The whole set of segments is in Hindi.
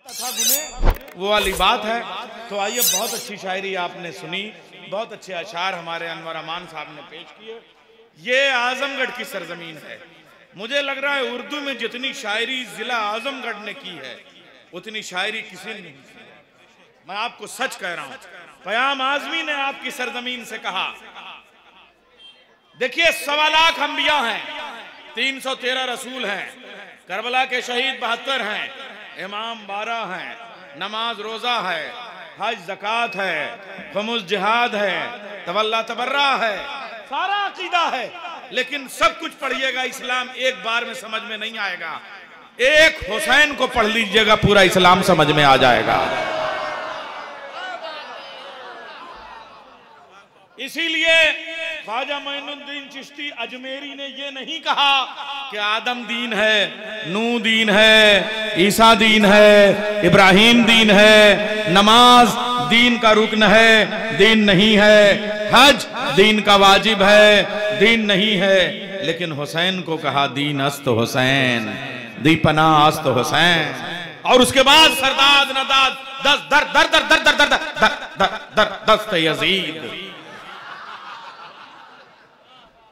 था गुने वो वाली बात है। तो आइए, बहुत अच्छी शायरी आपने सुनी, बहुत अच्छे अशार हमारे अनवर अमान साहब ने पेश किए। ये आजमगढ़ की सरजमीन है। मुझे लग रहा है उर्दू में जितनी शायरी जिला आजमगढ़ ने की है उतनी शायरी किसी ने नहीं की। मैं आपको सच कह रहा हूं। पयाम आजमी ने आपकी सरजमीन से कहा, देखिए 1.25 लाख अंबिया हैं, 313 रसूल हैं, करबला के शहीद 72 हैं, इमाम 12 हैं, नमाज रोजा है, हज ज़कात है, खमुस जिहाद है, तवल्ला तबर्रा है, सारा अकीदा है। लेकिन सब कुछ पढ़िएगा, इस्लाम एक बार में समझ में नहीं आएगा। एक हुसैन को पढ़ लीजिएगा, पूरा इस्लाम समझ में आ जाएगा। इसीलिए ख्वाजा मोइनुद्दीन चिश्ती अजमेरी ने ये नहीं कहा कि आदम दीन है, नूह दीन है, ईसा दीन है, इब्राहिम दीन है, नमाज दीन का रुकन है, दीन नहीं है, हज दीन का वाजिब है, दीन नहीं है। लेकिन हुसैन को कहा दीन अस्त हुसैन, दीपना अस्त हुसैन। और उसके बाद सरदाद नदाद दस दर दर दर दर दर दर दर दर दस्त यजीद।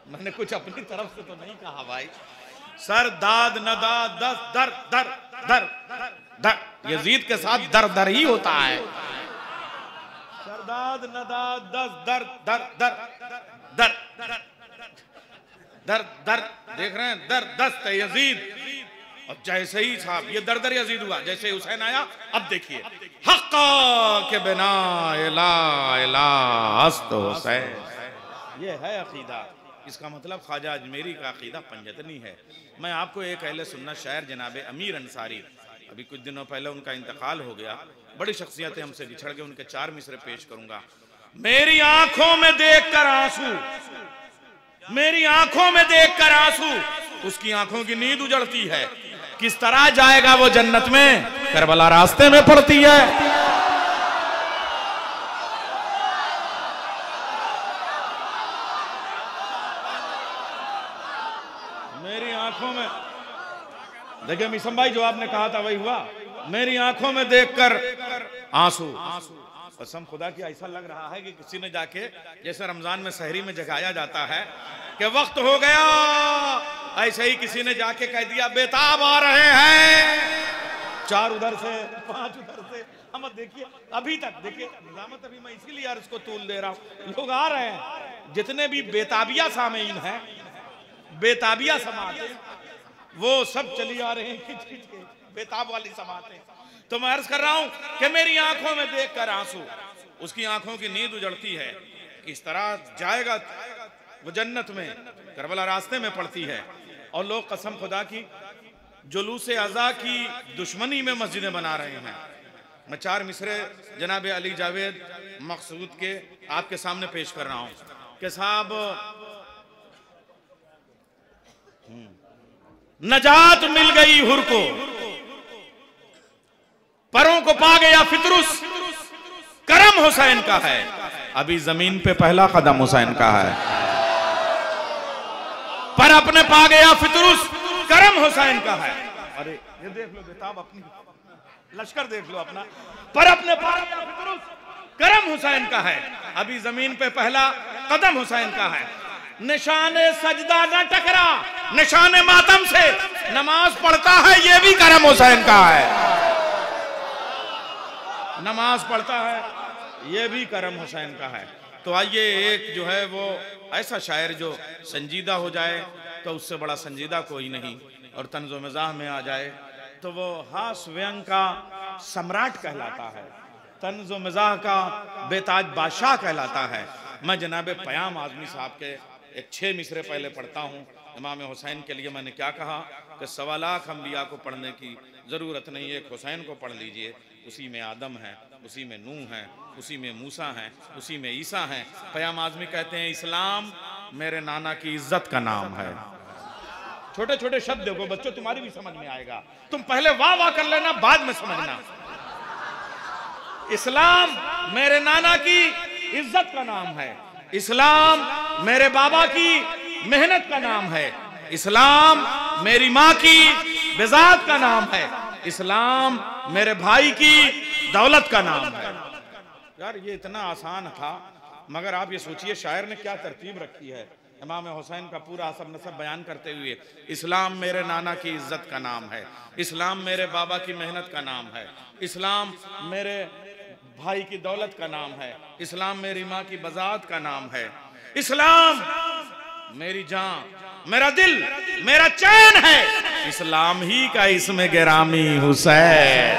मैंने कुछ अपनी तरफ से तो नहीं कहा भाई। सर दाद नदाद दस दर दर दर दर, यजीद के साथ दर दर ही होता है। सरदाद नदाद दस दर दर दर दर दर दर, देख रहे हैं, दर दस्त यजीद। और जैसे ही साहब ये दर दर यजीद हुआ, जैसे हुसैन आया, अब देखिए हक्का के बिना इला इला अस्त हुसैन। ये है अकीदा। इसका मतलब ख्वाजा अजमेरी का अकीदा पंजतनी है। मैं आपको एक अहले सुन्नत शायर जनाब अमीर अंसारी, अभी कुछ दिनों पहले उनका इंतकाल हो गया, बड़ी शख्सियतें हमसे बिछड़ गए, उनके 4 मिसरे पेश करूंगा। मेरी आंखों में देखकर आंसू, मेरी आंखों में देखकर आंसू, उसकी आंखों की नींद उजड़ती है। किस तरह जाएगा वो जन्नत में, करबला रास्ते में पड़ती है। मेरी आंखों में, देखिए मिसम भाई, जो आपने कहा था वही हुआ। मेरी आंखों में देखकर आंसू, कसम खुदा की ऐसा लग रहा है कि किसी ने जाके, जैसे रमजान में सहरी में जगाया जाता है कि वक्त हो गया, ऐसे ही किसी ने जाके कह दिया बेताब आ रहे हैं, 4 उधर से 5 उधर से। हम देखिए अभी तक, देखिए निजामत, अभी मैं इसीलिए यार इसको तूल दे रहा हूं, लोग आ रहे हैं। जितने भी बेताबिया सामीन हैं, बेताबिया समातें, वो सब चली आ रहे हैं खिंच खिंच के, बेताब वाली समातें। तो मैं अर्ज कर रहा हूं कि मेरी आंखों में देखकर आंसू, उसकी आंखों की नींद उजड़ती है। किस तरह जाएगा वो जन्नत में, करबला रास्ते में पड़ती है। और लोग कसम खुदा की जुलूस अज़ा की दुश्मनी में मस्जिदें बना रहे हैं। मैं 4 मिसरे जनाब अली जावेद मकसूद के आपके सामने पेश कर रहा हूं कि साहब, नजात मिल गई हुर को, परों को पा गया फितरुस, करम हुसैन का है। अभी जमीन पे पहला कदम हुसैन का है, पर अपने पा गया फितरुस, करम हुसैन का है। अरे ये देख लो बेताब, अपनी लश्कर देख लो अपना, पर अपने पा गया फितरुस, करम हुसैन का है। अभी जमीन पे पहला कदम हुसैन का है। निशाने सजदा न टकरा निशाने मातम से, नमाज पढ़ता है ये भी करम हुसैन का है। नमाज पढ़ता है ये भी करम हुसैन का है। तो आइए, एक जो है वो ऐसा शायर जो संजीदा हो जाए, तो उससे बड़ा संजीदा कोई नहीं, और तंज़ो मिज़ाह में आ जाए तो वो हास व्यंग का सम्राट कहलाता है, तंज़ो मिज़ाह का बेताज बादशाह कहलाता है। मैं जनाब पयाम आज़मी साहब के एक 6 मिसरे पहले पढ़ता हूँ। इमाम हुसैन के लिए मैंने क्या कहा कि 1.25 लाख अंबिया को पढ़ने की ज़रूरत नहीं, एक हुसैन को पढ़ लीजिए। उसी में आदम है, उसी में नूह है, उसी में मूसा है, उसी में ईसा है। पयाम आज़मी कहते हैं इस्लाम मेरे नाना की इज्जत का नाम है। छोटे छोटे शब्द देखो बच्चों, तुम्हारी भी समझ में आएगा। तुम पहले वाह वाह कर लेना, बाद में समझना। इस्लाम मेरे नाना की इज्जत का नाम है, इस्लाम मेरे बाबा की मेहनत का नाम है, इस्लाम मेरी माँ की बिज़ात का नाम है। इस्लाम मेरे भाई की दौलत का नाम है। यार ये इतना आसान था, मगर आप ये सोचिए शायर ने क्या तरतीब रखी है इमाम हुसैन का पूरा हसब नसब बयान करते हुए। इस्लाम मेरे नाना की इज्जत का नाम है, इस्लाम मेरे बाबा की मेहनत का नाम है, इस्लाम मेरे भाई की दौलत का नाम है, इस्लाम मेरी माँ की बज़ात का नाम है, इस्लाम मेरी जान, मेरा दिल, मेरा चैन है, इस्लाम ही का इसमें गिरामी हुसैन।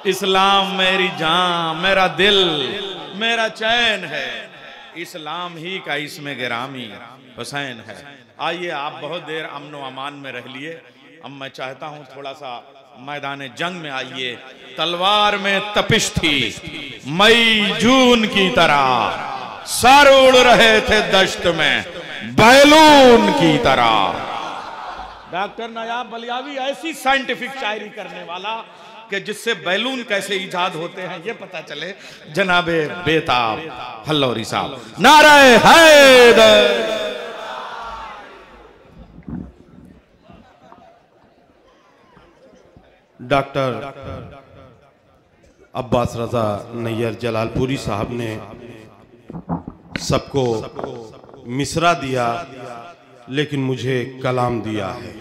इस्लाम मेरी जान, मेरा दिल, मेरा चैन है, इस्लाम ही का इसमें गिरामी हुसैन है। आइए, आप बहुत देर अमन व अमान में रह लिए, अब मैं चाहता हूं थोड़ा सा मैदान जंग में आइए। तलवार में तपिश थी मई जून की तरह, सर उड़ रहे थे दश्त में बैलून की तरह। डॉक्टर नायाब बलियावी ऐसी साइंटिफिक शायरी करने वाला कि जिससे बैलून कैसे इजाद होते हैं ये पता चले। जनाबे बेताब हल्लौरी साहब, नारे हैदर। डॉक्टर अब्बास रजा नैयर जलालपुरी साहब ने सबको मिसरा दिया, लेकिन मुझे कलाम दिया है।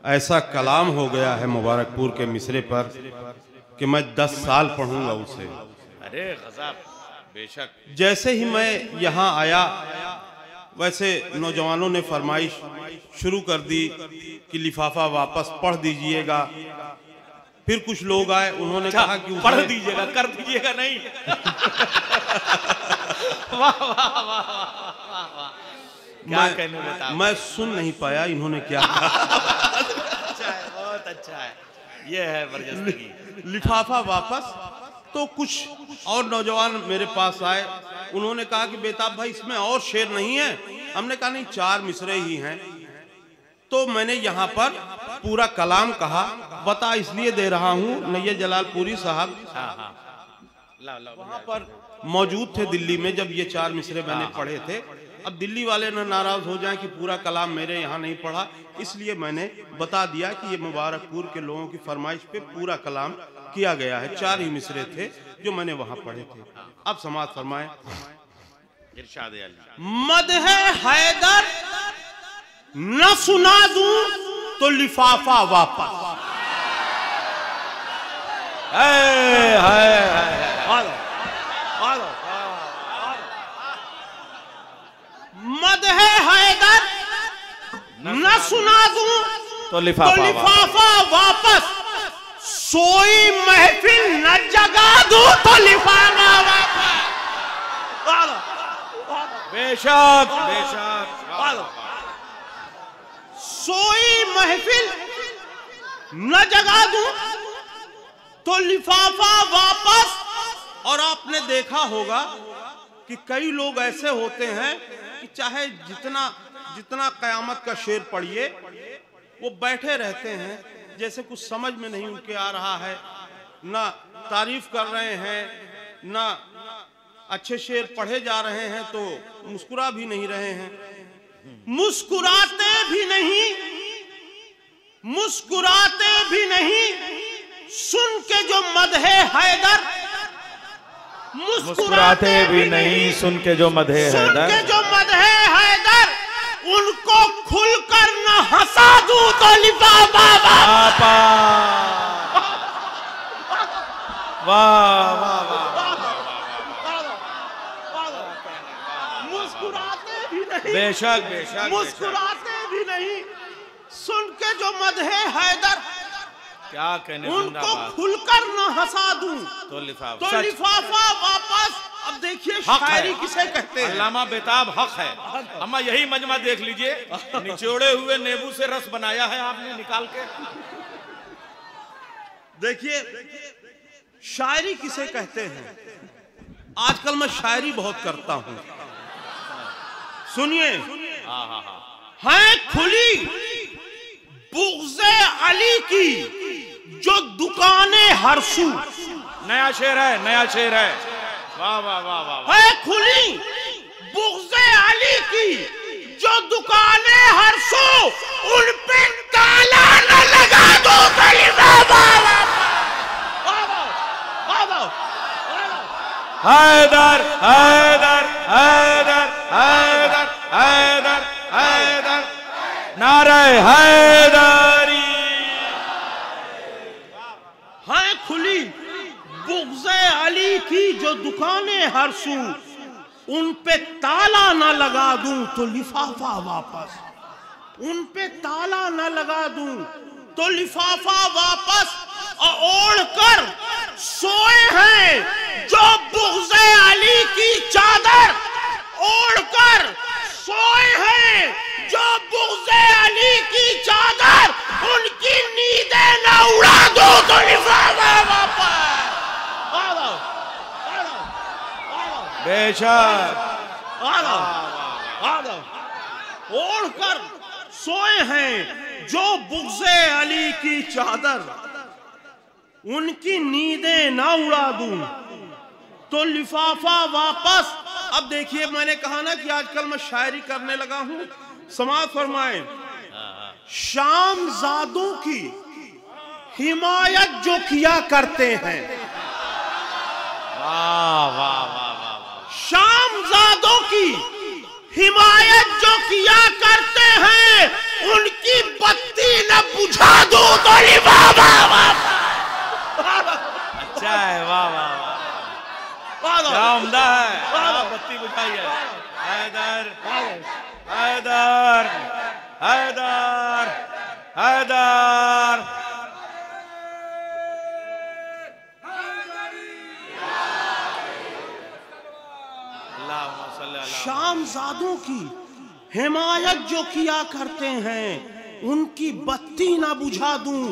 ऐसा कलाम हो गया है मुबारकपुर के मिसरे पर कि मैं 10 साल पढ़ूंगा उसे। अरे गजब, बेशक। जैसे ही मैं यहाँ आया वैसे नौजवानों ने फरमाइश शुरू कर दी कि लिफाफा वापस पढ़ दीजिएगा। फिर कुछ लोग आए, उन्होंने कहा कि पढ़ दीजिएगा, कर दीजिएगा नहीं। वाह वाह वाह वाह, क्या कहने बताओ। मैं सुन नहीं पाया इन्होंने क्या कहा। अच्छा है, बहुत अच्छा है, ये है बरजस्तगी। लिफाफा वापस। तो कुछ और नौजवान मेरे पास आए, उन्होंने कहा कि बेताब भाई इसमें और शेर नहीं है। हमने कहा नहीं, 4 मिसरे ही हैं। तो मैंने यहाँ पर पूरा कलाम कहा, बता इसलिए दे रहा हूँ नैयर जलालपुरी साहब वहाँ पर मौजूद थे दिल्ली में जब ये 4 मिसरे मैंने पढ़े थे। अब दिल्ली वाले न नाराज हो जाएं कि पूरा कलाम मेरे यहाँ नहीं पढ़ा, इसलिए मैंने बता दिया कि ये मुबारकपुर के लोगों की फरमाइश पे पूरा कलाम किया गया है। 4 ही मिसरे थे जो मैंने वहाँ पढ़े थे। अब समाज फरमाए। इरशाद मदह हैदर न सुना दूं तो लिफाफा वापस। मदह हैदर न सुना दूं तो लिफाफा वापस। सोई महफिल न जगा दूं तो लिफाफा वापस। बेशक बेशक। सोई महफिल न जगा दूं तो लिफाफा वापस। और आपने देखा होगा कि कई लोग ऐसे होते हैं कि चाहे जितना जितना कयामत का शेर पढ़िए वो बैठे रहते हैं, जैसे कुछ समझ में नहीं उनके आ रहा है, ना तारीफ कर रहे हैं, ना अच्छे शेर पढ़े जा रहे हैं, तो मुस्कुरा भी नहीं रहे हैं। मुस्कुराते भी नहीं सुन के जो मदहे हैदर। मुस्कुराते भी नहीं सुन के जो मदहे हैदर। उनको खुलकर न हंसा दूं तो लिफाफा वाह वाह वाह। मुस्कुराते भी नहीं, बेशक बेशक। मुस्कुराते भी नहीं सुन के जो मदहे हैदर। क्या कहने, उनको खुलकर न हंसा दूं तो लिफाफा वापस। अब देखिए शायरी किसे कहते हैं। अल्लामा बेताब हक है। अम्मा यही मजमा देख लीजिए, निचोड़े हुए नींबू से रस बनाया है आपने निकाल के। देखिए शायरी किसे कहते हैं। आजकल मैं शायरी बहुत करता हूं, सुनिए। है खुली बुग़्ज़े अली की जो दुकानें हरसू। नया शेर है, नया शेर है। वाह वाह वाह वाह। है खुली बुग़्ज़े अली की जो दुकानें हरसू। उन पे ताला न लगा दो तो लिफाफा हैदर हैदर हैदर हैदर हैदर हैदर नारे हैदरी। हाँ खुली बुग़्ज़े अली की जो दुकानें हर सू, उन पे ताला ना लगा दूं तो लिफाफा वापस, उन पे ताला ना लगा दूं तो लिफाफा वापस। ओढ़ कर सोए हैं जो बुग़्ज़े अली की चादर, ओढ़ कर सोए हैं जो बुग़्ज़े अली की चादर, उनकी नींदें ना उड़ा दो तो लिफाफा वापस। बेशक ओढ़ कर सोए हैं जो बुग़्ज़े अली की चादर, उनकी नींदें ना उड़ा दूं तो लिफाफा वापस। अब देखिए मैंने कहा ना कि आजकल मैं शायरी करने लगा हूं, समाज फरमाए। शामजादों की हिमायत जो किया करते हैं, वाह वाह वाह वाह, शामजादों की हिमायत जो किया करते हैं, उनकी बत्ती न बुझा दो तो लिफाफा वापस। अच्छा है, वाह वाह वाह, क्या उम्दा है, क्या बत्ती बुझाई है। हैदर हैदर हैदर हैदर। शामजादों की हिमायत जो किया करते हैं, उनकी बत्ती ना बुझा दूं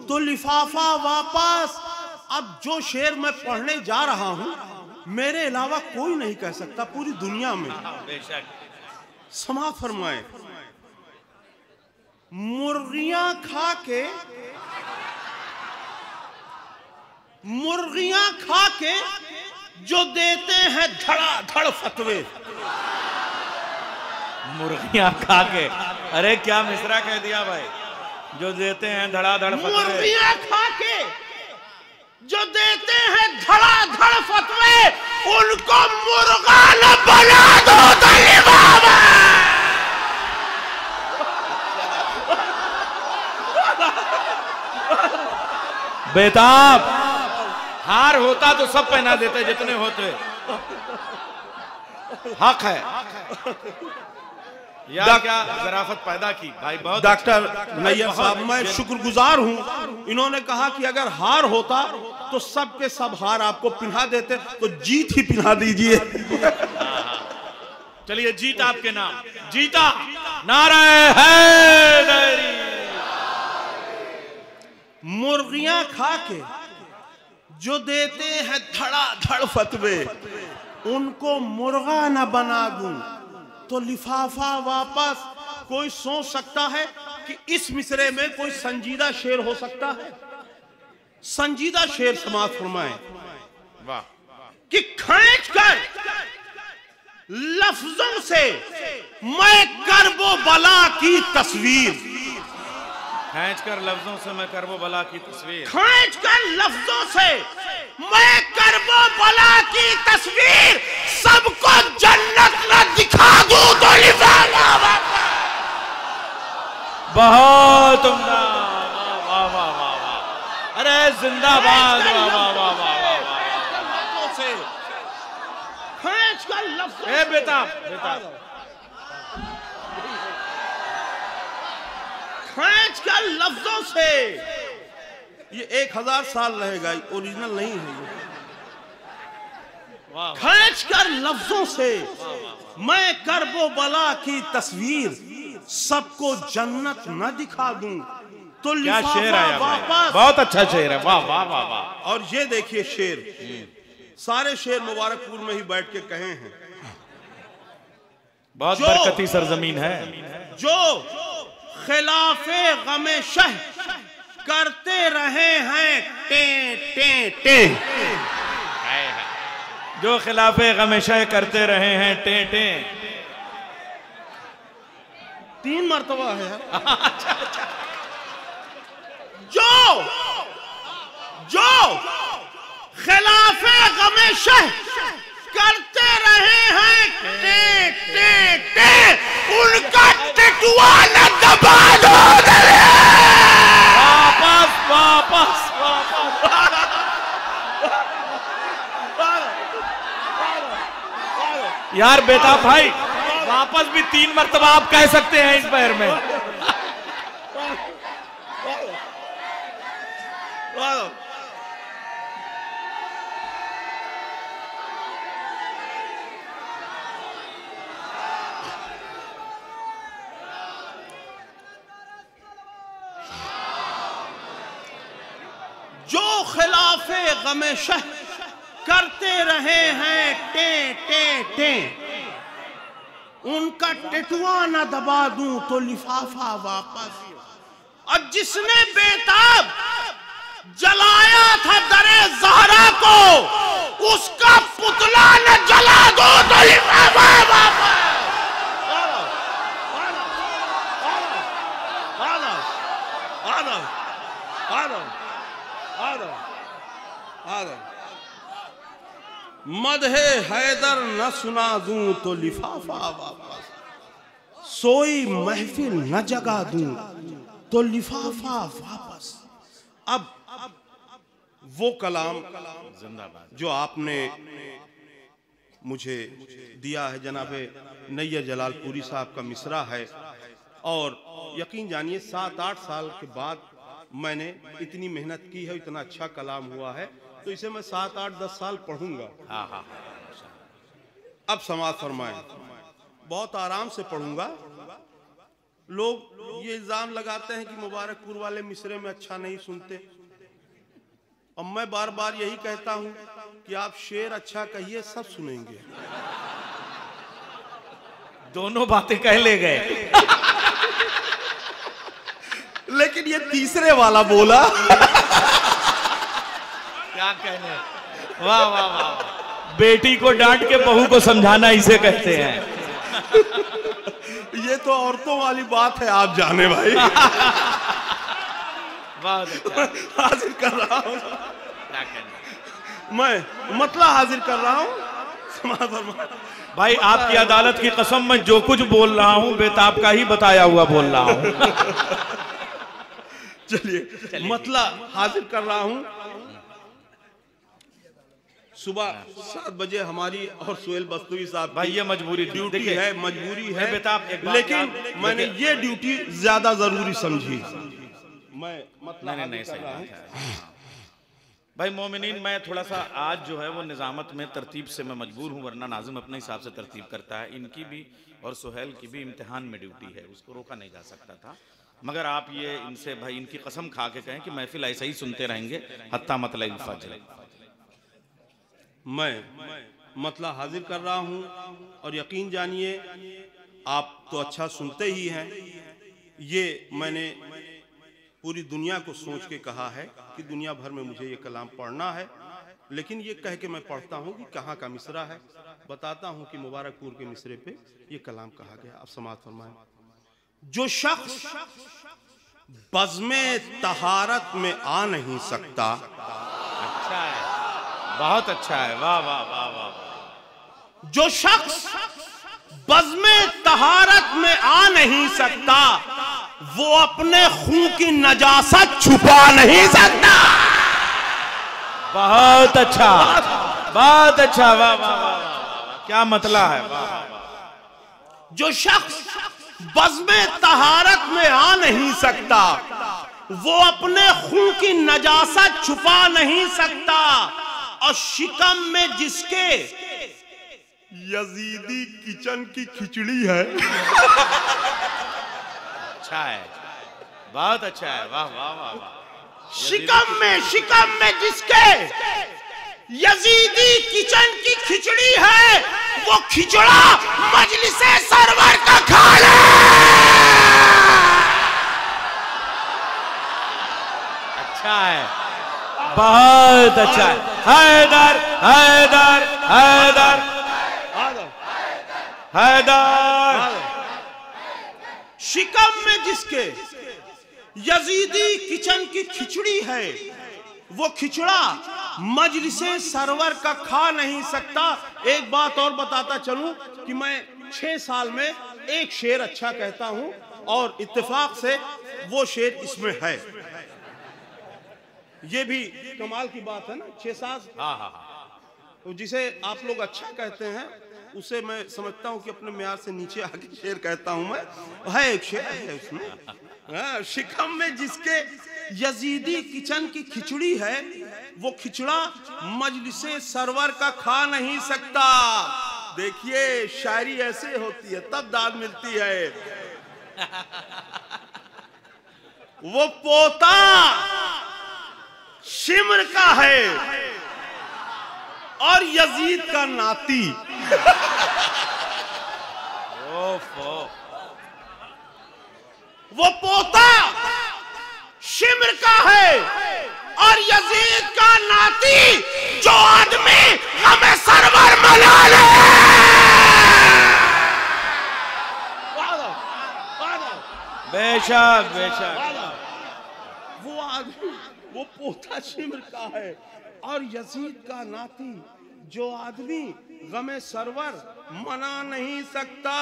तो लिफाफा वापस। अब जो शेर मैं पढ़ने जा रहा हूं, मेरे अलावा कोई नहीं कह सकता पूरी दुनिया में। बेशक। समाज फरमाए। मुर्गियां खा के, मुर्गियां खा के जो देते हैं धड़ाधड़ फतवे। मुर्गियां खा के, अरे क्या मिसरा कह दिया भाई, जो देते हैं धड़ाधड़ फतवे। मुर्गियां खा के जो देते हैं धड़ाधड़ फतवे, उनको मुर्गा न बना दो तो लिफाफा। बेताब, हार होता तो सब पहना देते जितने होते। हक है या क्या ज़राफ़त पैदा की भाई। बहुत डॉक्टर नैयर साहब, मैं शुक्रगुजार हूं, इन्होंने कहा कि अगर हार होता तो सब के सब हार आपको पिन्हा देते, तो जीत ही पिन्हा दीजिए। चलिए जीत आपके नाम, जीता नारा हैदरी। मुर्गियां खा के जो देते हैं धड़ाधड़ फतवे, उनको मुर्गा न बना दूं तो लिफाफा वापस। कोई सोच सकता है कि इस मिसरे में कोई संजीदा शेर हो सकता है? संजीदा शेर समाज फरमाए। वाह। कि खींच कर लफ्जों से मैं करबो बला की तस्वीर, खींच कर लफ्जों से मैं करबो बला की तस्वीर, खींच कर लफ्जों से मैं करबो बला की तस्वीर, सबको जन्नत न दिखा दूं तो लिफाफा वापस। बहुत उम्दा, वाह वाह वाह वाह वाह, अरे जिंदाबाद, वाह वाह वाह वाह वाह वाह। से खींच कर लफ्जों, ए बेताब बेताब, खींच कर लफ्जों से, ये 1000 साल रहेगा, ओरिजिनल नहीं है ये। खींच कर लफ्जों से मैं करबो बला की तस्वीर, सबको जन्नत न दिखा दूं तो क्या शेर लिफाफा आया भाई, वापस। बहुत अच्छा शेर है, वाह वाह वाह वाह। और ये देखिए शेर, सारे शेर मुबारकपुर में ही बैठ के कहे हैं। बहुत जो- बरकती सरजमीन है। जो खिलाफे गमे शह करते रहे हैं टे टे टे, जो खिलाफे गमेशा करते रहे हैं टे टे, 3 मर्तबा है यार। अच्छा। जो खिलाफे गमे शह करते रहे हैं टे टे टे, उनका टिटुआ न दबा दो। वापस यार बेटा भाई, वापस भी 3 मर्तबा आप कह सकते हैं इस पैर में। जो खिलाफे गमे शह करते रहे हैं टे टे टे, उनका टिटुआ न दबा दूं तो लिफाफा वापस। और जिसने बेताब जलाया था दरे ज़हरा को, उसका पुतला न जला दो तो लिफाफा वापस। मदहे हैदर न सुना दूं तो लिफाफा वापस, सोई महफिल न जगा दूं तो लिफाफा वापस। अब वो कलाम जिंदाबाद जो आपने मुझे दिया है, जनाबे नैयर जलालपुरी साहब का मिसरा है, और यकीन जानिए 7-8 साल के बाद मैंने इतनी मेहनत की है, इतना अच्छा कलाम हुआ है, तो इसे मैं 7-8-10 साल पढ़ूंगा। हाँ। अब समाज फरमाएं, बहुत आराम से पढ़ूंगा। लोग ये इल्जाम लगाते हैं कि मुबारकपुर वाले मिसरे में अच्छा नहीं सुनते, और मैं बार बार यही कहता हूं कि आप शेर अच्छा कहिए, सब सुनेंगे। दोनों बातें कह ले गए। लेकिन ये तीसरे वाला बोला। क्या कहने, वाह वाह वाह। बेटी को डांट के बहू को समझाना इसे कहते हैं। ये तो औरतों वाली बात है, आप जाने भाई। हाजिर कर रहा हूँ, क्या कहने, मैं मतलब हाजिर कर रहा हूँ। भाई आपकी अदालत की कसम, मैं जो कुछ बोल रहा हूँ बेताब का ही बताया हुआ बोल रहा हूँ। चलिए मतलब हाजिर कर रहा हूँ। सुबह 7 बजे हमारी और सुहेल बस्तुई साहब भाई ये मजबूरी ड्यूटी है, मजबूरी है बेताब, लेकिन मैंने ये ड्यूटी ज्यादा जरूरी समझी। मैं मतलब नहीं सही बात है। भाई मोमिनीन, मैं थोड़ा सा आज जो है वो निजामत में तरतीब से मैं मजबूर हूँ, वरना नाजिम अपने हिसाब से तरतीब करता है। इनकी भी और सुहेल की भी इम्तिहान में ड्यूटी है, उसको रोका नहीं जा सकता था। मगर आप ये इनसे भाई इनकी कसम खा के कहें कि महफिल ऐसे ही सुनते रहेंगे हत्ता मतलब फजर। मैं मतलब हाजिर कर रहा हूँ, और यकीन जानिए आप तो अच्छा सुनते ही हैं। ये मैंने पूरी दुनिया को सोच के कहा है कि दुनिया भर में मुझे ये कलाम पढ़ना है, लेकिन ये कह के मैं पढ़ता हूँ कि कहाँ का मिसरा है। बताता हूँ कि मुबारकपुर के मिसरे पे ये कलाम कहा गया। आप समाअत फरमाएं। जो शख्स बज़्मे तहारत में आ नहीं सकता। अच्छा है, बहुत अच्छा है, वाह वाह वाह वाह। जो शख्स बज़्मे तहारत में आ नहीं सकता, वो अपने खून की नजासत छुपा नहीं सकता। बहुत अच्छा, बहुत अच्छा, वाह वाह वाह। क्या मतलब है, वाह वाह। जो शख्स बज़्मे तहारत में आ नहीं सकता, वो अपने खून की नजासत छुपा नहीं सकता। और शिकम में जिसके यजीदी किचन की खिचड़ी है। अच्छा है, बहुत अच्छा है, वाह वाह वाह वाह। शिकम में जिसके यजीदी किचन की खिचड़ी है, वो खिचड़ा मजलिसे सरवर का खा ले। अच्छा है, बहुत अच्छा है। हैदर हैदर हैदर हैदर। शिकम में जिसके यजीदी किचन की खिचड़ी है, वो खिचड़ा मजलिसे सरवर का खा नहीं सकता। एक बात और बताता चलूं कि मैं 6 साल में एक शेर अच्छा कहता हूं और इत्तेफाक से वो शेर इसमें है। ये भी कमाल की बात है ना, 6-7। तो जिसे आप लोग अच्छा कहते हैं उसे मैं समझता हूं कि अपने म्यार से नीचे आके शेर कहता हूं मैं। है एक शेर है उसमें, शिकम में जिसके यजीदी किचन की खिचड़ी है, वो खिचड़ा मजलिसे सरवर का खा नहीं सकता। देखिए शायरी ऐसे होती है तब दाद मिलती है। वो पोता शिमर का है और यजीद का नाती। वो पोता शिमर का है और यजीद का नाती, जो आदमी हमें सरवर मना ले। बेशक बेशक। वो आदमी, वो पोता शिमर का है और यजीद का नाती, जो आदमी गमे सरवर मना नहीं सकता।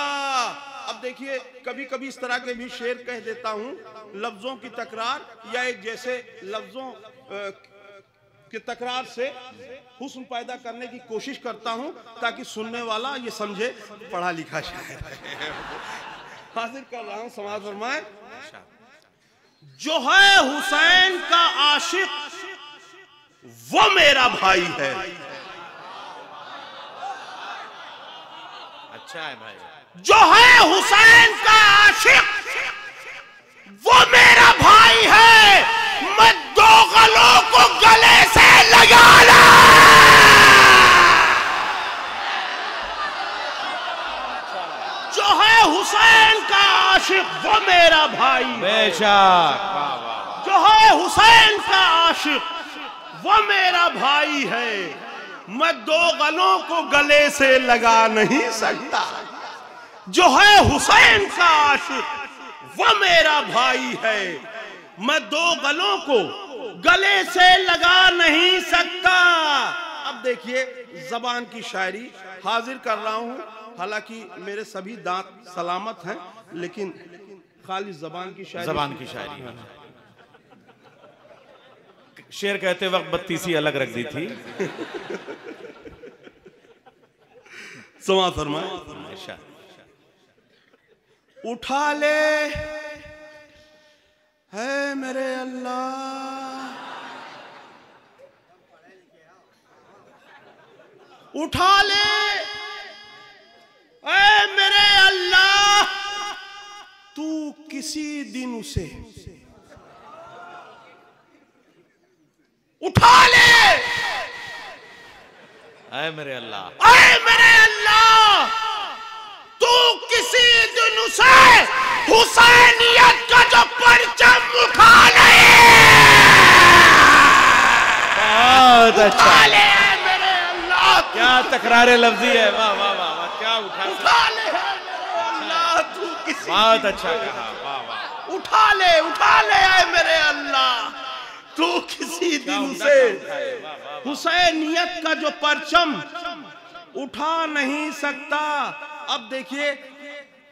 अब देखिए कभी कभी इस तरह के भी शेर कह देता हूं, लफ्जों की तकरार या एक जैसे लफ्जों की तकरार से हुस्न पैदा करने की कोशिश करता हूं ताकि सुनने वाला ये समझे पढ़ा लिखा शायर है। हाजिर कर रहा हूं, समाज फरमाए। जो है हुसैन का आशिक वो मेरा भाई है। अच्छा है भाई। जो है हुसैन का आशिक वो मेरा भाई है। मैं 2 गलों को गले से लगा ला। जो है हुसैन का आशिक वो मेरा भाई। बेशक। जो है हुसैन का आशिक वो मेरा भाई है। मैं 2 गलों को गले से लगा नहीं सकता। जो है हुसैन का आशिक वो मेरा भाई है। मैं 2 गलों को गले से लगा नहीं सकता। अब देखिए जबान की शायरी हाजिर कर रहा हूं। हालांकि मेरे सभी दांत सलामत हैं, लेकिन खाली जबान की शायरी शेर कहते वक्त बत्तीसी अलग रख दी थी। समाज फरमाए। उठा ले है मेरे अल्लाह, उठा ले ऐ मेरे अल्लाह, तू किसी दिन उसे उठा ले। ऐ मेरे अल्लाह, ऐ मेरे अल्लाह, तू किसी दिन उसे हुसैनियत का जो परचम उठा ले। बहुत अच्छा। उठा ले मेरे अल्लाह, क्या तकरारे लफ्जी है। वाह वाह वाह वाह, क्या उठा ले मेरे अल्लाह, तू किसी बहुत अच्छा कहा। वाह वाह। उठा ले ऐ मेरे अल्लाह, तू किसी दिन से हुसैनियत का जो परचम उठा नहीं सकता। अब देखिए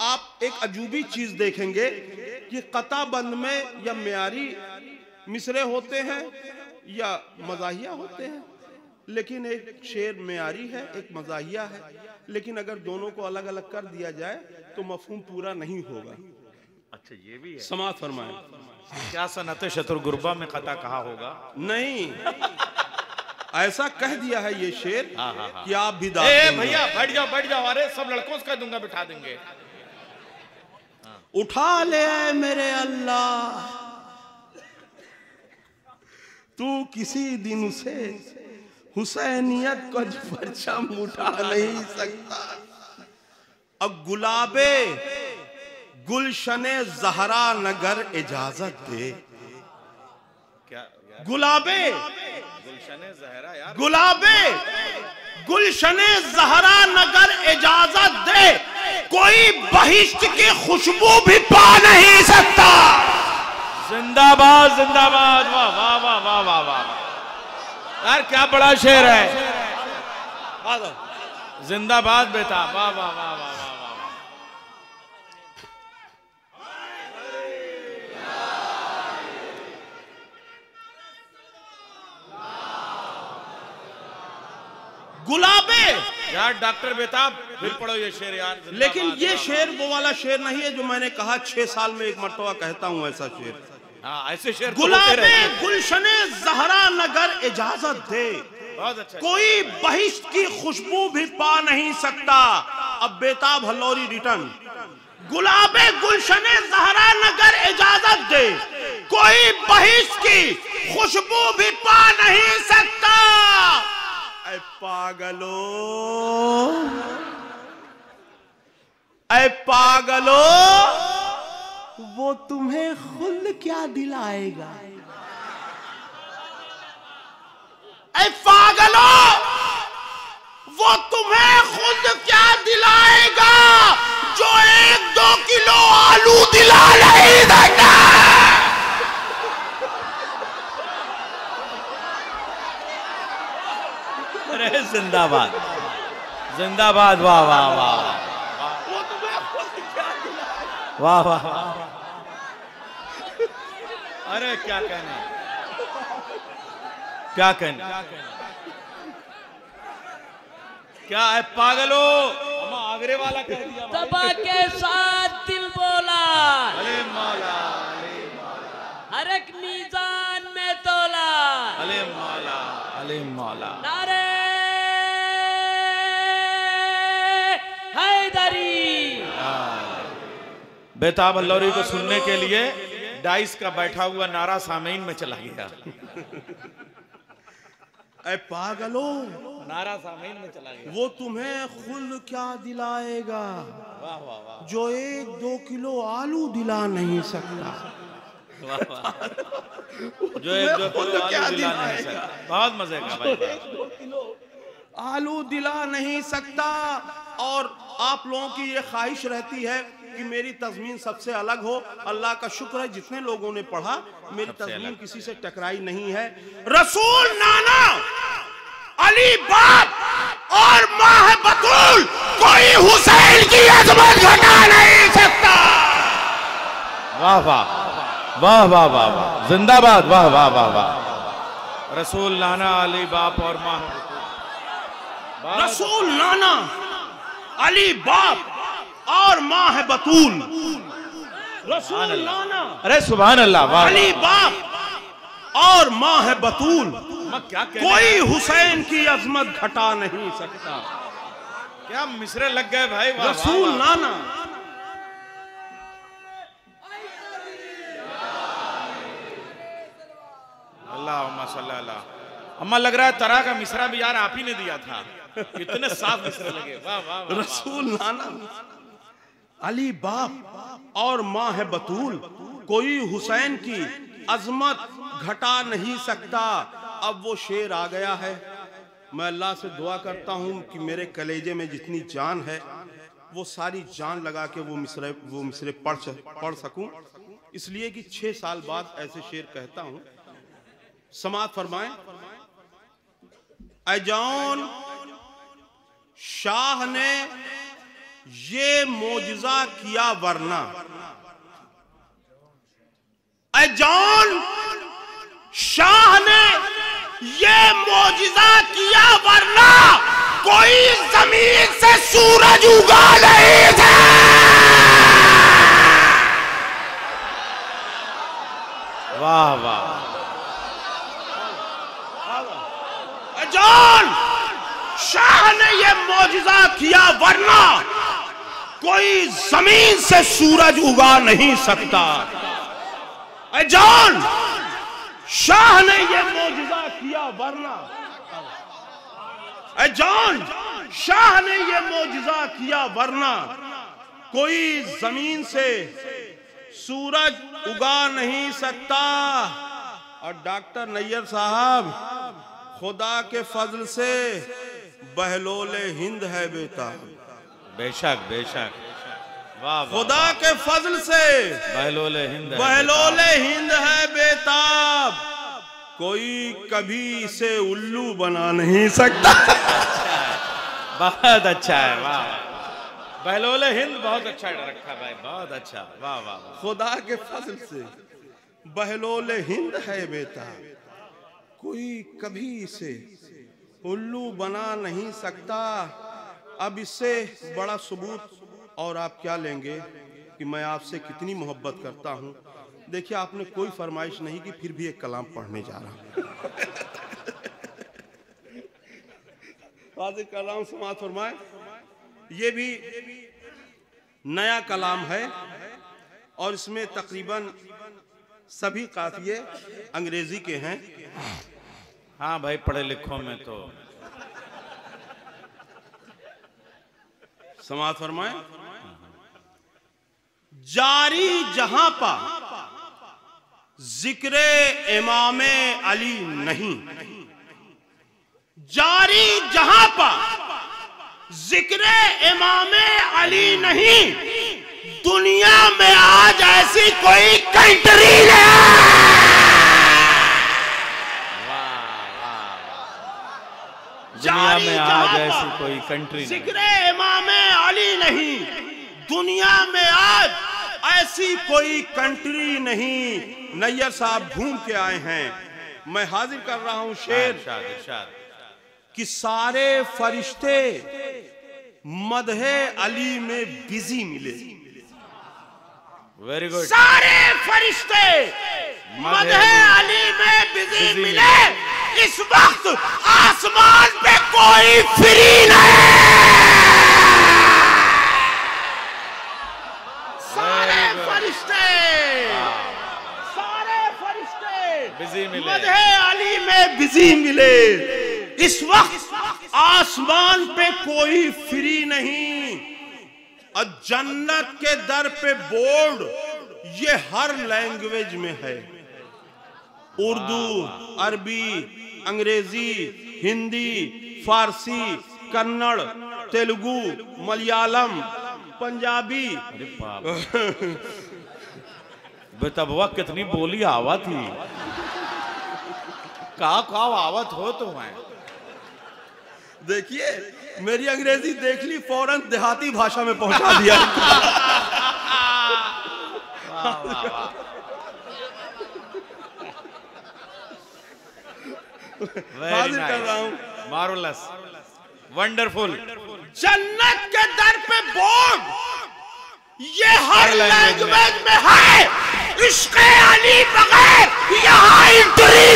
आप एक अजूबी चीज देखेंगे कि कता बंद में या म्यारी मिसरे होते हैं या मज़ाहिया होते हैं, लेकिन एक शेर म्यारी है, एक मज़ाहिया है। लेकिन अगर दोनों को अलग अलग कर दिया जाए तो मफहूम पूरा नहीं होगा। अच्छा ये भी है। समाज फरमाए। क्या सनत शत्रु गुरबा में कता कहा होगा? नहीं, ऐसा कह दिया है ये शेर कि आप भी भैया बैठ जाओ। अरे सब लड़कों से कह दूंगा, बिठा देंगे। उठा ले आए मेरे अल्लाह, तू किसी दिन उसे हुसैनियत का परचम उठा नहीं सकता। अब गुलाबे गुलशने ज़हरा नगर इजाजत दे। क्या गुलाबे गुलशने ज़हरा यार, गुलाबे गुलशने ज़हरा नगर इजाजत दे। कोई बहिश्त की खुशबू भी पा नहीं सकता। जिंदाबाद जिंदाबाद, वाह वाह वाह वाह वाह वाह, यार क्या बड़ा शेर है। जिंदाबाद बेटा, वाह वाह वाह वाह वाह वाह। गुलाबे यार डॉक्टर बेताब फिर पढ़ो ये शेर यार। लेकिन ये शेर वो वाला शेर नहीं है जो मैंने कहा 6 साल में एक मर्तबा कहता हूं ऐसा शेर। हाँ ऐसे शेर गुलाबे गुलशने ज़हरा नगर इजाजत दे, बहुत अच्छा। कोई बहिश्त की खुशबू भी पा नहीं सकता। अब बेताब हल्लौरी रिटर्न। गुलाबे गुलशने ज़हरा नगर इजाजत दे, कोई बहिश्त की खुशबू भी पा नहीं सकता। ऐ पागलो, ऐ पागलो, वो तुम्हें खुद क्या दिलाएगा। ऐ पागलो, वो तुम्हें खुद क्या दिलाएगा जो 1-2 किलो आलू दिला नहीं सकता। अरे जिंदाबाद जिंदाबाद, वाह वाह वाह वो तुम्हें खुद क्या दिलाएगा। वाह वाह वाह। अरे क्या कहने, क्या कहने, क्या है पागलो। अम्मा आगरे वाला कह दिया। तबा के साथ दिल बोला, अले मौला अले मौला, हर एक मीजान में तोला, अले मौला अले मौला। नारे हैदरी। बेताब अल्लौरी को सुनने के लिए डाइस का बैठा हुआ नारा सामीन में चला गया। ऐ पागलो, नारा सामीन में चला गया। वो तुम्हें खुद क्या दिलाएगा वाह वाह वाह, जो 1-2 किलो आलू दिला नहीं सकता। वाह वाह। जो 1-2 किलो आलू दिला नहीं सकता, बहुत मजे का भाई। आलू दिला नहीं सकता। और आप लोगों की ये ख्वाहिश रहती है कि मेरी तज़मीन सबसे अलग हो। अल्लाह का शुक्र है जितने लोगों ने पढ़ा मेरी तज़मीन किसी से टकराई नहीं है। रसूल नाना, अली बाप और माह बतूल, कोई हुसैन की अजमत घटा नहीं सकता। वाह वाह वाह वाह वाह वाह, जिंदाबाद, वाह वाह वाह वाह। रसूल नाना अली बाप और माँ, रसूल नाना, अली बाप और माँ है बतूल। रसूल नाना, अरे सुभान अल्लाह, वाह। अली बाप और माँ है बतूल, क्या कहने, कोई हुसैन की अजमत घटा नहीं सकता। क्या मिसरे लग गए भाई। वाह रसूल वाह, नाना, अल्लाहुम्मा सल्ली अला। अम्मा लग रहा है तरह का मिसरा भी यार आप ही ने दिया था। कितने साफ मिसरे लगे, वाह वाह वाह। रसूल नाना, अली बाप और माँ है बतूल, कोई हुसैन की अजमत घटा नहीं सकता। अब वो शेर आ गया है। मैं अल्लाह से दुआ करता हूँ कि मेरे कलेजे में जितनी जान है वो सारी जान लगा के वो मिसरे पढ़ सकूं। इसलिए कि 6 साल बाद ऐसे शेर कहता हूँ। समाअत फरमाएं। अजौन शाह ने ये मोजिजा किया वरना, अजौन शाह ने ये मोजिजा किया वरना कोई जमीन से सूरज उगा नहीं था। वाह वाह। अजौन शाह ने ये मोजिजा किया वरना कोई जमीन से सूरज उगा नहीं सकता। अजौन शाह ने ये मोजिजा किया वरना, अजौन शाह ने ये मोजिजा किया वरना कोई जमीन से सूरज उगा नहीं सकता। और डॉक्टर नैयर साहब, खुदा के फजल से बहलोले हिंद है बेटा। बेशक बेशक। वाह खुदा के फजल से बहलोले हिंद है बहलोले हिंद है बेताब, कोई कभी इसे उल्लू बना नहीं सकता। बहुत अच्छा है, वाह। बहलोले हिंद बहुत अच्छा रखा भाई, बहुत अच्छा, वाह वाह वाह। खुदा के फजल से बहलोले हिंद है बेताब, कोई कभी इसे उल्लू बना नहीं सकता। अब इससे बड़ा सबूत और आप क्या लेंगे कि मैं आपसे कितनी मोहब्बत करता हूं। देखिए, आपने कोई फरमाइश नहीं की, फिर भी एक कलाम पढ़ने जा रहा हूं। कलाम समाज फरमाए। ये भी नया कलाम है और इसमें तकरीबन सभी काफिये अंग्रेजी के हैं। हाँ भाई, पढ़े लिखों में तो समाज फरमाए। जारी जहां पा जिक्र इमामे अली नहीं, जारी जहां पा जिक्र इमामे अली नहीं, दुनिया में आज ऐसी कोई कंट्री नहीं। दुनिया में आज ऐसी कोई कंट्री नहीं, जिक्र इमामे अली नहीं, दुनिया में आज ऐसी कोई कंट्री नहीं। नैयर साहब घूम के आए हैं, मैं हाजिर कर रहा हूं शेर। इरशाद, इरशाद। कि सारे फरिश्ते मदहे अली में बिजी मिले। Very good. सारे फरिश्ते मदहे अली में बिजी मिले। इस वक्त आसमान पे कोई फ्री नहीं। सारे फरिश्ते बिजी मिले, मदहे अली में बिजी मिले। इस वक्त आसमान पे कोई फ्री नहीं। और जन्नत के दर पे बोर्ड ये हर लैंग्वेज में है। उर्दू, अरबी, अंग्रेजी, हिंदी, फारसी, कन्नड़, तेलुगु, मलयालम, पंजाबी। अरे बाप, बेतबुआ कितनी बोली आवत थी, का आवत हो तो मैं। देखिए, मेरी अंग्रेजी देख ली, फौरन देहाती भाषा में पहुंचा दिया। हाजिर कर रहा हूं। Marvellous, wonderful. जन्नत के दर पे बोर्ड ये हर लैंग्वेज में है। इश्क़ अली बगैर यहाँ एंट्री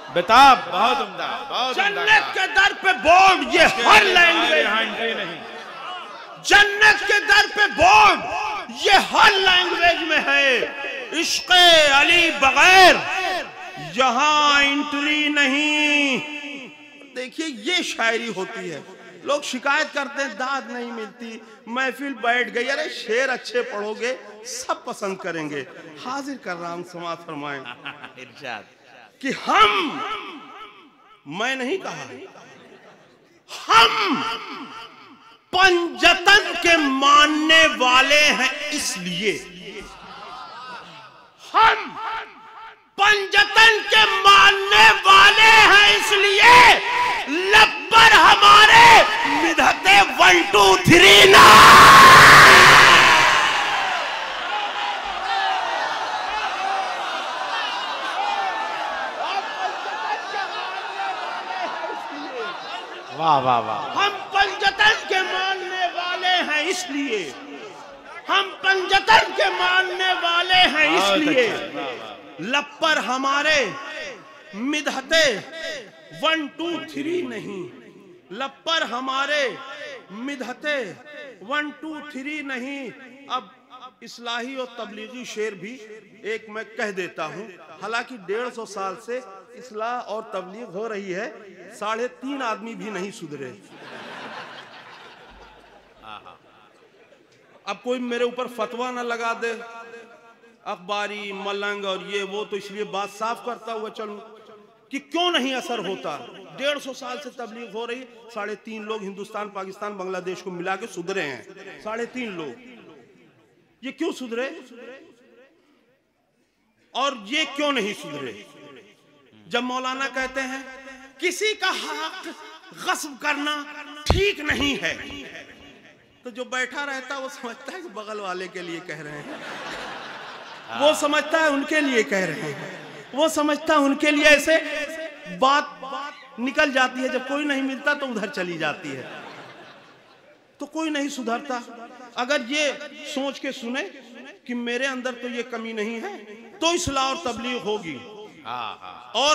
बेताब, बहुत उम्दा, बहुत उम्दा। जन्नत के दर पे बोर्ड ये हर लैंग्वेज, यहाँ एंट्री नहीं। जन्नत के दर पे बोर्ड ये हर लैंग्वेज में है। इश्क़ अली बगैर यहाँ एंट्री नहीं। देखिए, ये शायरी होती है। लोग शिकायत करते हैं दाद नहीं मिलती, महफिल बैठ गई। अरे शेर अच्छे पढ़ोगे सब पसंद करेंगे। हाजिर कर रहा हूं, समाज फरमाएं। इरशाद। कि हम, मैं नहीं कहा, हम पंजतन के मानने वाले हैं। इसलिए हम पंजतन के मानने वाले हैं। इसलिए लब पर हमारे मिधते 1 2 3 ना। वाह वाह वाह। हम पंजतन के मानने वाले हैं। इसलिए हम पंजतन के मानने वाले हैं। इसलिए लब पर हमारे मिधते 1 2 3 नहीं। लब पर हमारे मिधते 1 2 3 नहीं। अब इस्लाही और तबलीगी शेर भी एक मैं कह देता हूं। हालांकि 150 साल से इस्लाह और तबलीग हो रही है, 3.5 आदमी भी नहीं सुधरे। अब कोई मेरे ऊपर फतवा ना लगा दे, अखबारी मलंग और ये वो, तो इसलिए बात साफ करता हुआ चलूं कि क्यों नहीं असर होता। 150 साल से तबलीग हो रही, 3.5 लोग हिंदुस्तान पाकिस्तान बांग्लादेश को मिला के सुधरे हैं, 3.5 लोग। ये क्यों सुधरे और ये क्यों नहीं सुधरे? जब मौलाना कहते हैं किसी का हक गस्ब करना ठीक नहीं है, तो जो बैठा रहता है वो समझता है कि बगल वाले के लिए कह रहे हैं, वो समझता है उनके लिए कह रहे हैं, वो समझता है उनके लिए। ऐसे बात निकल जाती है, जब कोई नहीं मिलता तो उधर चली जाती है, तो कोई नहीं सुधरता। अगर ये सोच के सुने कि मेरे अंदर तो ये कमी नहीं है, तो इस्लाह और तबलीग होगी। और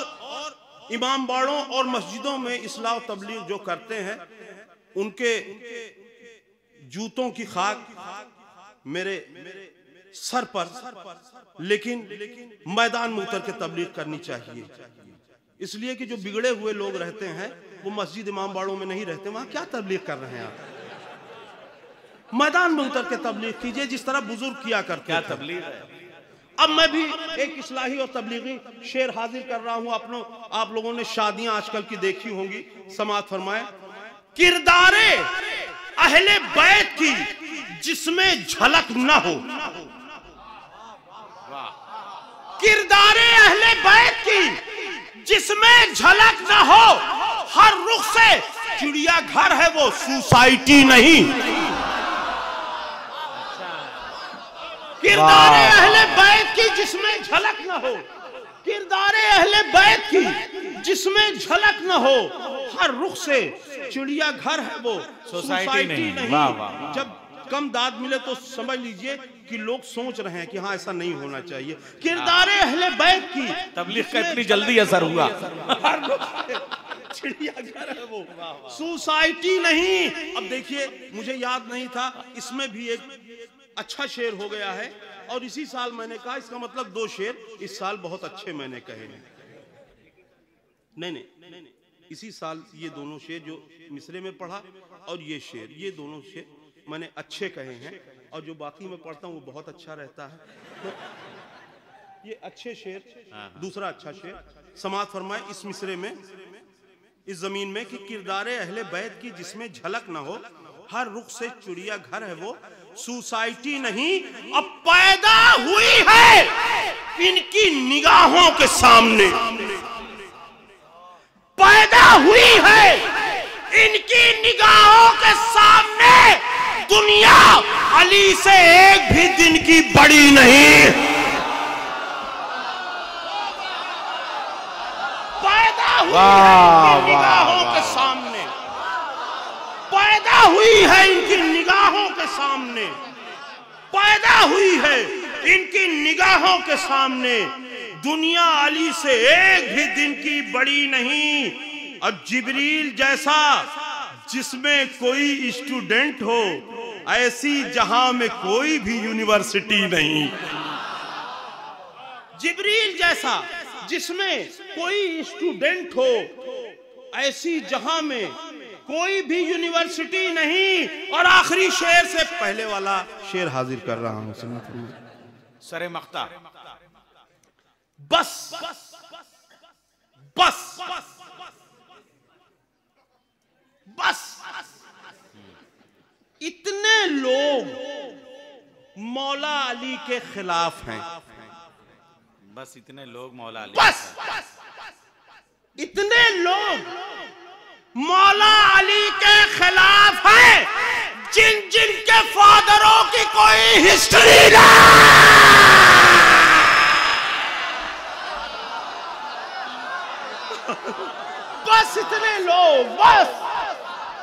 इमाम बाड़ों और मस्जिदों में इस्लाह और तबलीग जो करते हैं, उनके जूतों की खाक मेरे सर पर, लेकिन मैदान में उतर के तबलीग करनी चाहिए। इसलिए कि जो बिगड़े हुए लोग रहते हैं वो मस्जिद इमाम बाड़ों में नहीं रहते, वहां क्या तबलीग कर रहे हैं आप? मैदान में उतर के तबलीग कीजिए, जिस तरह बुजुर्ग किया करते। क्या तबलीग है? अब मैं भी एक इस्लाही और तबलीगी शेर हाजिर कर रहा हूं। आप लोगों ने शादियां आजकल की देखी होंगी, समाअत फरमाए। किरदारे अहले बैत की जिसमें झलक न हो, किरदारे अहले बैत की जिसमें झलक न हो, हर रुख से चिड़ियाघर है वो, सोसाइटी नहीं। किरदारे अहले बैत की जिसमें झलक न हो, किरदारे अहले बैत की जिसमें झलक न हो, हर रुख से चिड़ियाघर है वो, सोसाइटी नहीं। वाह वाह। जब कम दाद मिले तो समझ लीजिए कि लोग सोच रहे हैं कि हाँ ऐसा नहीं होना चाहिए। किरदारे अहले बैत की तबलीग का इतनी जल्दी असर हुआ, चिड़ियाघर है वो, सोसाइटी नहीं। अब देखिए, मुझे याद नहीं था, इसमें भी एक अच्छा शेर हो गया है, और इसी साल मैंने कहा, इसका मतलब 2 शेर इस साल बहुत अच्छे मैंने कहे हैं। नहीं, इसी साल ये दोनों शेर जो मिसरे में पढ़ा और ये शेर, ये दोनों शेर मैंने अच्छे कहे हैं, और जो बाकी मैं पढ़ता हूँ वो बहुत अच्छा रहता है। तो ये अच्छे शेर, दूसरा अच्छा शेर समाअत फरमाए इस मिसरे में, इस जमीन में, कि किरदारे अहले बैत की जिसमें झलक ना हो, हर रुख से चिड़िया घर है वो, सोसाइटी नहीं। अब पैदा हुई है इनकी निगाहों के सामने, पैदा हुई है इनकी निगाहों के सामने, दुनिया अली से एक भी दिन की बड़ी नहीं। पैदा हुई है इनकी निगाहों के सामने, पैदा हुई है इनकी निगाहों के सामने, पैदा हुई है इनकी निगाहों के सामने, दुनिया अली से एक भी दिन की बड़ी नहीं। और जिब्रील जैसा जिसमें कोई स्टूडेंट हो, ऐसी जहां में कोई भी यूनिवर्सिटी नहीं। जिब्रील जैसा जिसमें कोई स्टूडेंट हो, ऐसी जहां में कोई भी यूनिवर्सिटी नहीं। और आखिरी शेर से पहले वाला शेर हाजिर कर रहा हूं, सरे मख्ता। बस बस बस इतने लोग मौला अली के खिलाफ हैं, बस इतने लोग मौला अली, बस इतने लोग मौला अली के खिलाफ हैं, जिन जिन के फादरों की कोई हिस्ट्री नहीं। बस इतने लोग, बस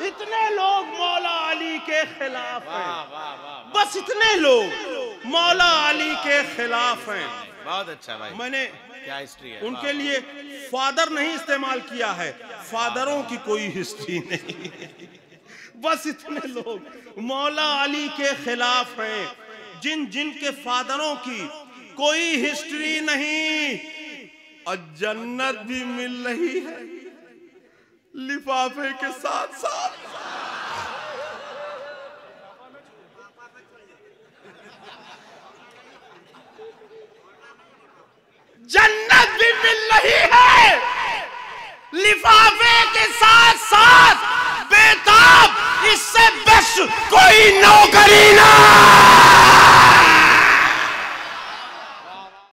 इतने लोग मौला अली के खिलाफ हैं, बस इतने लोग मौला अली के खिलाफ हैं। बहुत अच्छा भाई, मैंने क्या हिस्ट्री है उनके लिए फादर नहीं इस्तेमाल किया है, फादरों की कोई हिस्ट्री नहीं। बस इतने लोग मौला अली के खिलाफ हैं, जिन जिन के फादरों की कोई हिस्ट्री नहीं। और जन्नत भी मिल रही है लिफाफे के साथ साथ। जन्नत भी मिल रही है लिफाफे साथ बेताब, इससे बेस्ट कोई नौकरी ना।